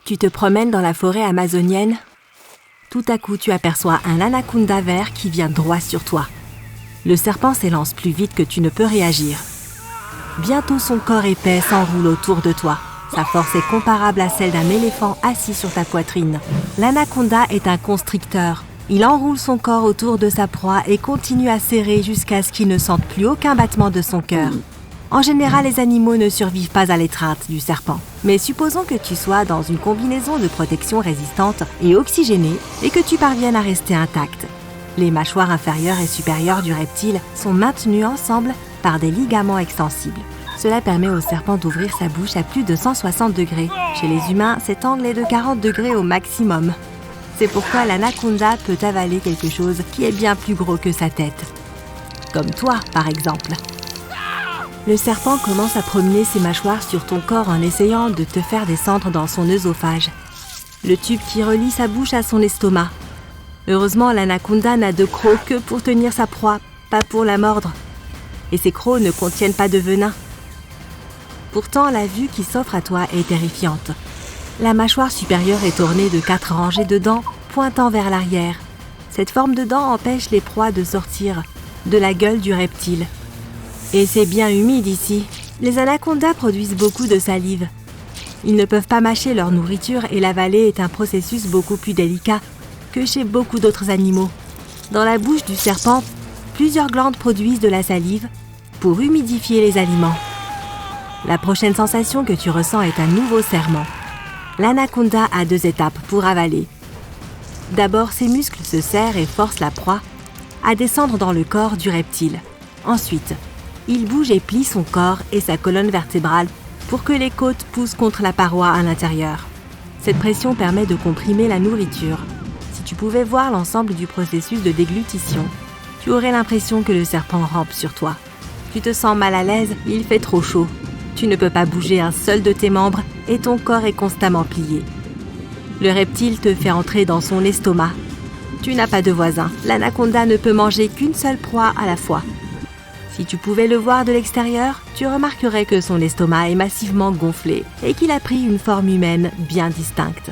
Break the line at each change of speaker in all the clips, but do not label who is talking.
Tu te promènes dans la forêt amazonienne. Tout à coup, tu aperçois un anaconda vert qui vient droit sur toi. Le serpent s'élance plus vite que tu ne peux réagir. Bientôt, son corps épais s'enroule autour de toi. Sa force est comparable à celle d'un éléphant assis sur ta poitrine. L'anaconda est un constricteur. Il enroule son corps autour de sa proie et continue à serrer jusqu'à ce qu'il ne sente plus aucun battement de son cœur. En général, les animaux ne survivent pas à l'étreinte du serpent. Mais supposons que tu sois dans une combinaison de protection résistante et oxygénée et que tu parviennes à rester intact. Les mâchoires inférieures et supérieures du reptile sont maintenues ensemble par des ligaments extensibles. Cela permet au serpent d'ouvrir sa bouche à plus de 160 degrés. Chez les humains, cet angle est de 40 degrés au maximum. C'est pourquoi l'anaconda peut avaler quelque chose qui est bien plus gros que sa tête. Comme toi, par exemple. Le serpent commence à promener ses mâchoires sur ton corps en essayant de te faire descendre dans son œsophage, le tube qui relie sa bouche à son estomac. Heureusement, l'anaconda n'a de crocs que pour tenir sa proie, pas pour la mordre. Et ses crocs ne contiennent pas de venin. Pourtant, la vue qui s'offre à toi est terrifiante. La mâchoire supérieure est ornée de 4 rangées de dents pointant vers l'arrière. Cette forme de dents empêche les proies de sortir de la gueule du reptile. Et c'est bien humide ici. Les anacondas produisent beaucoup de salive. Ils ne peuvent pas mâcher leur nourriture et l'avaler est un processus beaucoup plus délicat que chez beaucoup d'autres animaux. Dans la bouche du serpent, plusieurs glandes produisent de la salive pour humidifier les aliments. La prochaine sensation que tu ressens est un nouveau serrement. L'anaconda a 2 étapes pour avaler. D'abord, ses muscles se serrent et forcent la proie à descendre dans le corps du reptile. Ensuite, il bouge et plie son corps et sa colonne vertébrale pour que les côtes poussent contre la paroi à l'intérieur. Cette pression permet de comprimer la nourriture. Si tu pouvais voir l'ensemble du processus de déglutition, tu aurais l'impression que le serpent rampe sur toi. Tu te sens mal à l'aise, il fait trop chaud. Tu ne peux pas bouger un seul de tes membres et ton corps est constamment plié. Le reptile te fait entrer dans son estomac. Tu n'as pas de voisin. L'anaconda ne peut manger qu'une seule proie à la fois. Si tu pouvais le voir de l'extérieur, tu remarquerais que son estomac est massivement gonflé et qu'il a pris une forme humaine bien distincte.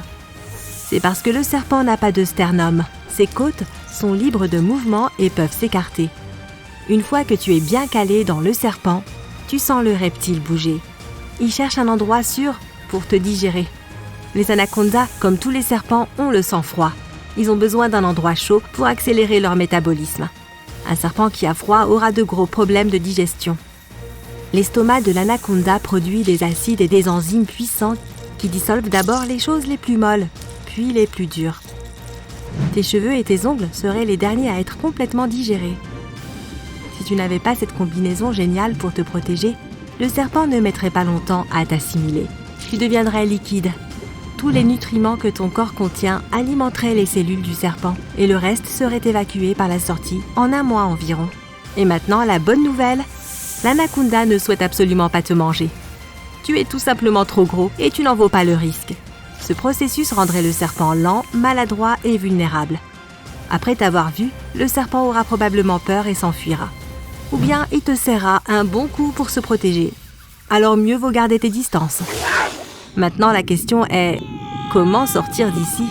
C'est parce que le serpent n'a pas de sternum. Ses côtes sont libres de mouvement et peuvent s'écarter. Une fois que tu es bien calé dans le serpent, tu sens le reptile bouger. Il cherche un endroit sûr pour te digérer. Les anacondas, comme tous les serpents, ont le sang froid. Ils ont besoin d'un endroit chaud pour accélérer leur métabolisme. Un serpent qui a froid aura de gros problèmes de digestion. L'estomac de l'anaconda produit des acides et des enzymes puissants qui dissolvent d'abord les choses les plus molles, puis les plus dures. Tes cheveux et tes ongles seraient les derniers à être complètement digérés. Si tu n'avais pas cette combinaison géniale pour te protéger, le serpent ne mettrait pas longtemps à t'assimiler. Tu deviendrais liquide. Tous les nutriments que ton corps contient alimenteraient les cellules du serpent et le reste serait évacué par la sortie en 1 mois environ. Et maintenant, la bonne nouvelle, l'anaconda ne souhaite absolument pas te manger. Tu es tout simplement trop gros et tu n'en vaux pas le risque. Ce processus rendrait le serpent lent, maladroit et vulnérable. Après t'avoir vu, le serpent aura probablement peur et s'enfuira. Ou bien il te serrera un bon coup pour se protéger. Alors mieux vaut garder tes distances. Maintenant, la question est, comment sortir d'ici ?